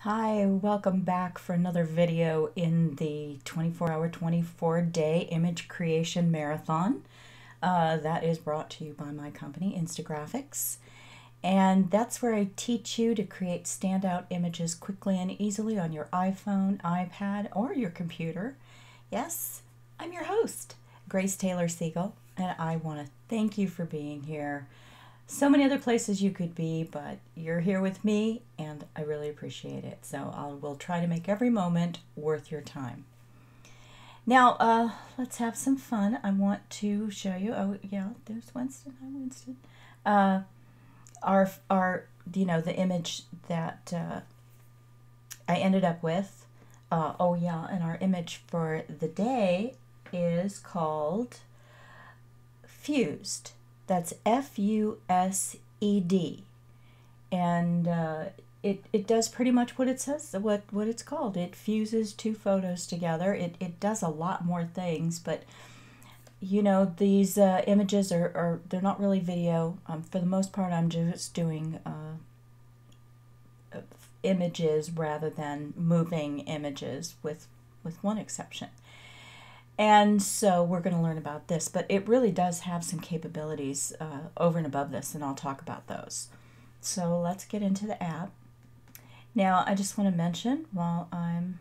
Hi, welcome back for another video in the 24-hour, 24-day image creation marathon. That is brought to you by my company, Instagraphics. And that's where I teach you to create standout images quickly and easily on your iPhone, iPad, or your computer. Yes, I'm your host, Grace Taylor Siegel, and I want to thank you for being here. So many other places you could be, but you're here with me and I really appreciate it. So I will try to make every moment worth your time. Now, let's have some fun. I want to show you, oh yeah, there's Winston, hi Winston. The image that I ended up with. Oh yeah, and our image for the day is called Fused. That's F-U-S-E-D, and it does pretty much what it says, what it's called. It fuses two photos together. It does a lot more things, but you know, these images are they're not really video. For the most part, I'm just doing images rather than moving images, with one exception. And so we're going to learn about this, but it really does have some capabilities over and above this, and I'll talk about those. So let's get into the app. Now, I just want to mention while I'm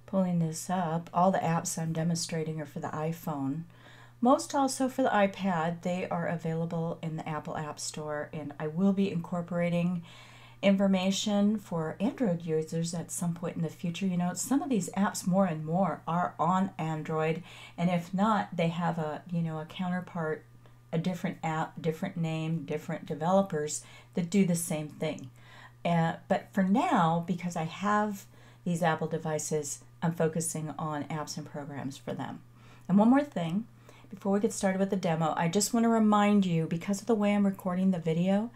pulling this up, all the apps I'm demonstrating are for the iPhone. Most also for the iPad. They are available in the Apple App Store, and I will be incorporating information for Android users at some point in the future. You know, some of these apps more and more are on Android, and if not, they have a counterpart, a different app, different name, different developers that do the same thing. But for now, because I have these Apple devices, I'm focusing on apps and programs for them. And one more thing before we get started with the demo, I just want to remind you, because of the way I'm recording the video,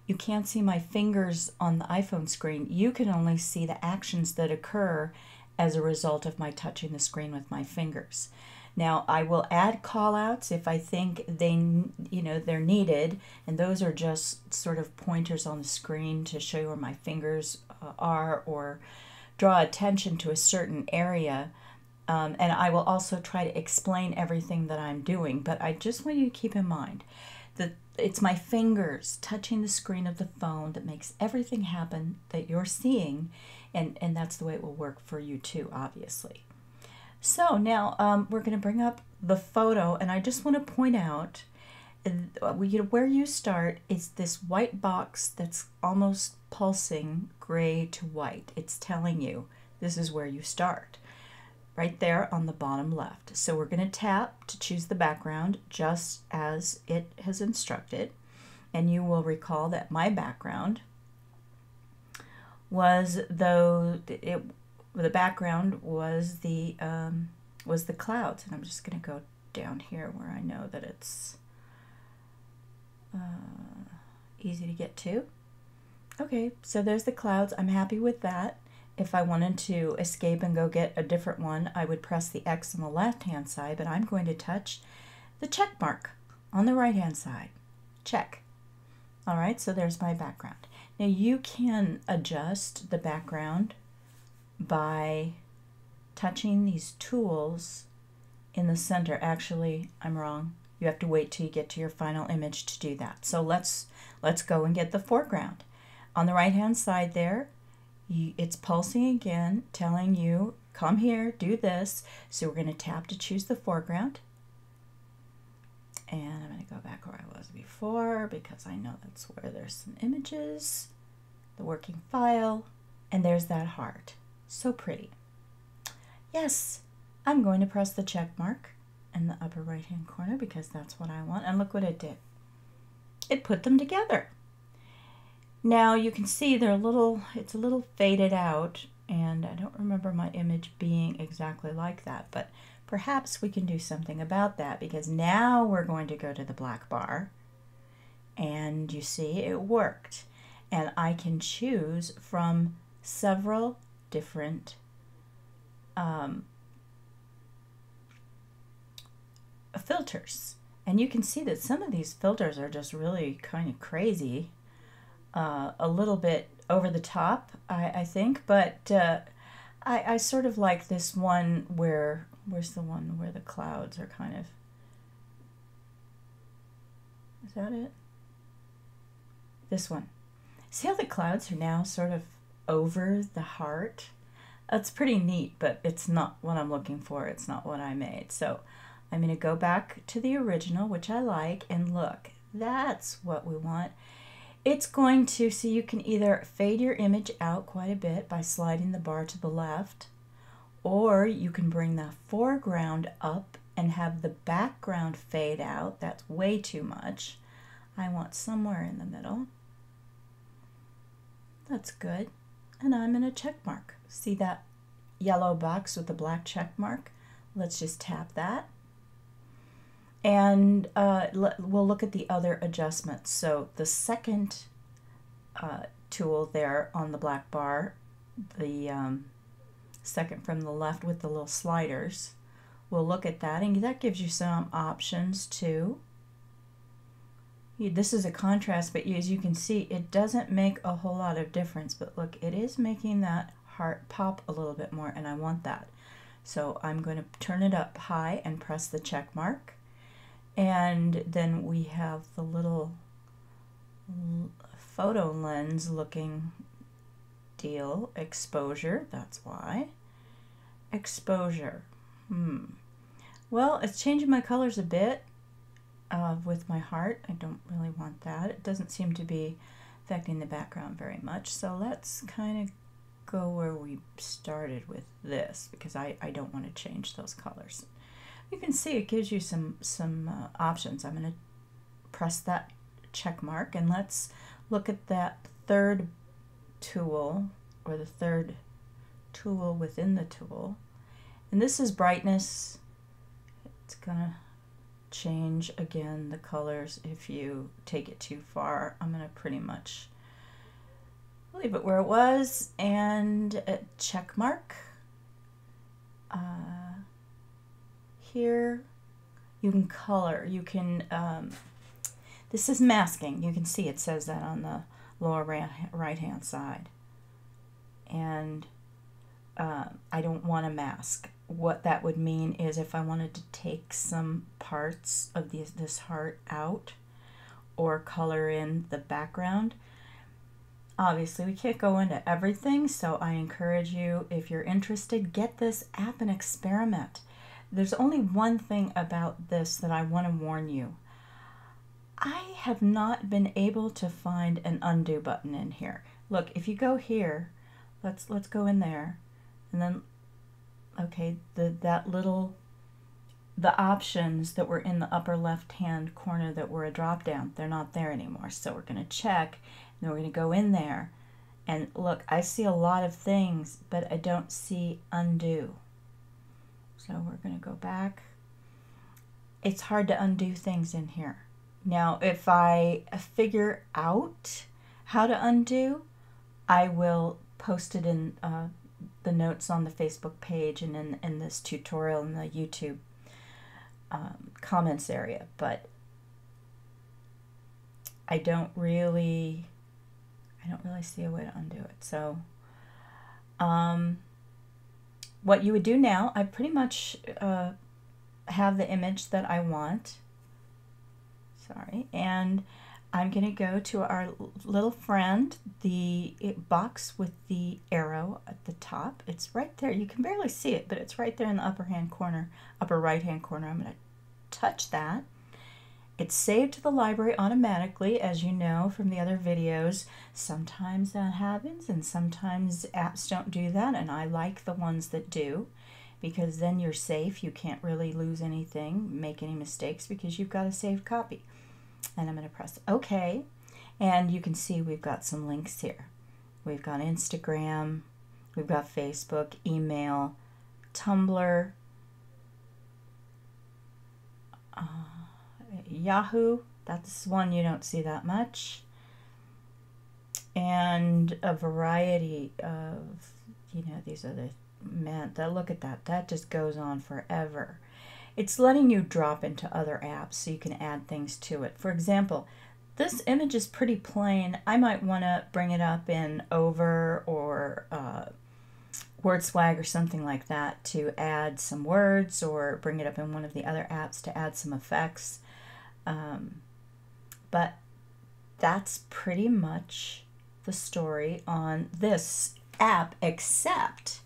you can't see my fingers on the iPhone screen. You can only see the actions that occur as a result of my touching the screen with my fingers. Now, I will add callouts if I think they're needed, and those are just sort of pointers on the screen to show you where my fingers are or draw attention to a certain area. And I will also try to explain everything that I'm doing, but I just want you to keep in mind that it's my fingers touching the screen of the phone that makes everything happen that you're seeing, and that's the way it will work for you too, obviously. So now we're going to bring up the photo, and I just want to point out where you start is this white box that's almost pulsing gray to white. It's telling you this is where you start, right there on the bottom left. So we're going to tap to choose the background just as it has instructed. And you will recall that my background was the background was the clouds. And I'm just going to go down here where I know that it's easy to get to. Okay, so there's the clouds. I'm happy with that. If I wanted to escape and go get a different one, I would press the X on the left-hand side, but I'm going to touch the check mark on the right-hand side. Check. All right, so there's my background. Now you can adjust the background by touching these tools in the center. Actually, I'm wrong. You have to wait till you get to your final image to do that. So let's go and get the foreground. On the right-hand side there, it's pulsing again, telling you, come here, do this. So we're going to tap to choose the foreground. And I'm going to go back where I was before, because I know that's where there's some images, the working file, and there's that heart. So pretty. Yes, I'm going to press the check mark in the upper right-hand corner because that's what I want. And look what it did. It put them together. Now you can see it's a little faded out, and I don't remember my image being exactly like that, but perhaps we can do something about that, because now we're going to go to the black bar, and you see it worked. And I can choose from several different filters, and you can see that some of these filters are just really kind of crazy. A little bit over the top, I think, but I sort of like this one where's the one where the clouds are kind of, is that it? This one. See how the clouds are now sort of over the heart? That's pretty neat, but it's not what I'm looking for. It's not what I made. So I'm going to go back to the original, which I like, and look, that's what we want. It's going to, so you can either fade your image out quite a bit by sliding the bar to the left, or you can bring the foreground up and have the background fade out. That's way too much. I want somewhere in the middle. That's good. And I'm in a check mark. See that yellow box with the black check mark? Let's just tap that. And we'll look at the other adjustments. So the second tool there on the black bar, the second from the left with the little sliders, we'll look at that, and that gives you some options too. This is a contrast, but as you can see, it doesn't make a whole lot of difference, but look, it is making that heart pop a little bit more, and I want that. So I'm going to turn it up high and press the check mark. And then we have the little photo lens looking deal, exposure, that's why. Exposure. Well, it's changing my colors a bit with my heart. I don't really want that. It doesn't seem to be affecting the background very much. So let's kind of go where we started with this, because I don't want to change those colors. You can see it gives you some options. I'm going to press that check mark, and let's look at that third tool, or the third tool within the tool. And this is brightness. It's going to change again the colors if you take it too far. I'm going to pretty much leave it where it was, and a check mark. Here you can color, you can, this is masking. You can see it says that on the lower right hand side. And I don't want to mask. What that would mean is if I wanted to take some parts of this heart out or color in the background, obviously we can't go into everything, so I encourage you, if you're interested, get this app and experiment. There's only one thing about this that I want to warn you. I have not been able to find an undo button in here. Look, if you go here, let's go in there, and then okay, the options that were in the upper left hand corner that were a drop down, they're not there anymore. So we're going to check, and then we're going to go in there, and look, I see a lot of things, but I don't see undo. So we're going to go back. It's hard to undo things in here. Now, if I figure out how to undo, I will post it in the notes on the Facebook page and in this tutorial in the YouTube comments area. But I don't really see a way to undo it. So what you would do now, I pretty much have the image that I want. Sorry, and I'm going to go to our little friend, the box with the arrow at the top. It's right there. You can barely see it, but it's right there in the upper right hand corner. I'm going to touch that. It's saved to the library automatically, as you know from the other videos. Sometimes that happens, and sometimes apps don't do that, and I like the ones that do, because then you're safe. You can't really lose anything, make any mistakes, because you've got a saved copy. And I'm going to press OK, and you can see we've got some links here. We've got Instagram, we've got Facebook, email, Tumblr, Yahoo. That's one you don't see that much, and a variety of, these are the, man, look at that. That just goes on forever. It's letting you drop into other apps so you can add things to it. For example, this image is pretty plain. I might want to bring it up in Over or Word Swag or something like that to add some words, or bring it up in one of the other apps to add some effects. But that's pretty much the story on this app, except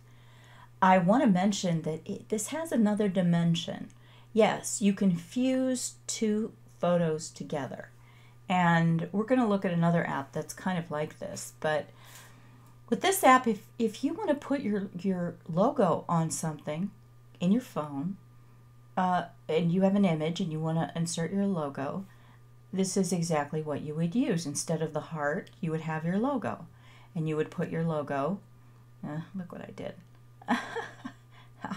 I want to mention that this has another dimension. Yes, you can fuse two photos together. And we're going to look at another app that's kind of like this. But with this app, if you want to put your logo on something in your phone, and you have an image and you want to insert your logo, this is exactly what you would use. Instead of the heart, you would have your logo. And you would put your logo, look what I did.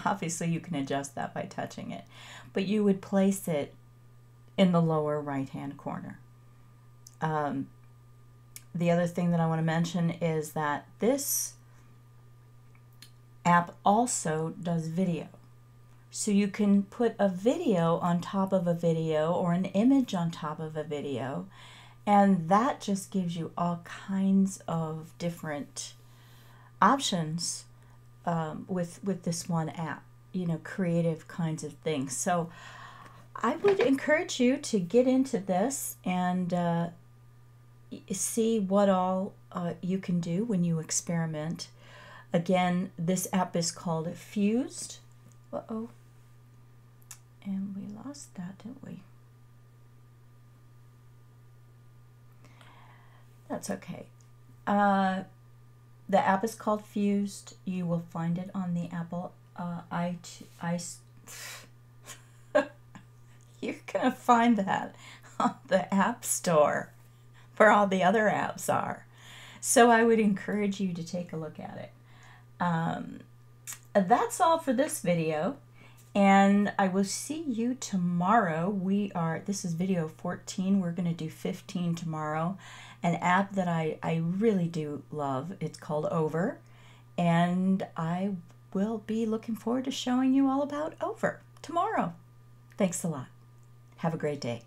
Obviously you can adjust that by touching it. But you would place it in the lower right-hand corner. The other thing that I want to mention is that this app also does video. So you can put a video on top of a video or an image on top of a video, and that just gives you all kinds of different options with this one app, you know, creative kinds of things. So I would encourage you to get into this and see what all you can do when you experiment. Again, this app is called Fused. Uh-oh. And we lost that, didn't we? That's okay. The app is called Fused. You will find it on the Apple You're going to find that on the App Store, where all the other apps are. So I would encourage you to take a look at it. That's all for this video, and I will see you tomorrow. This is video 14. We're going to do 15 tomorrow. An app that I really do love. It's called Over, and I will be looking forward to showing you all about Over tomorrow. Thanks a lot. Have a great day.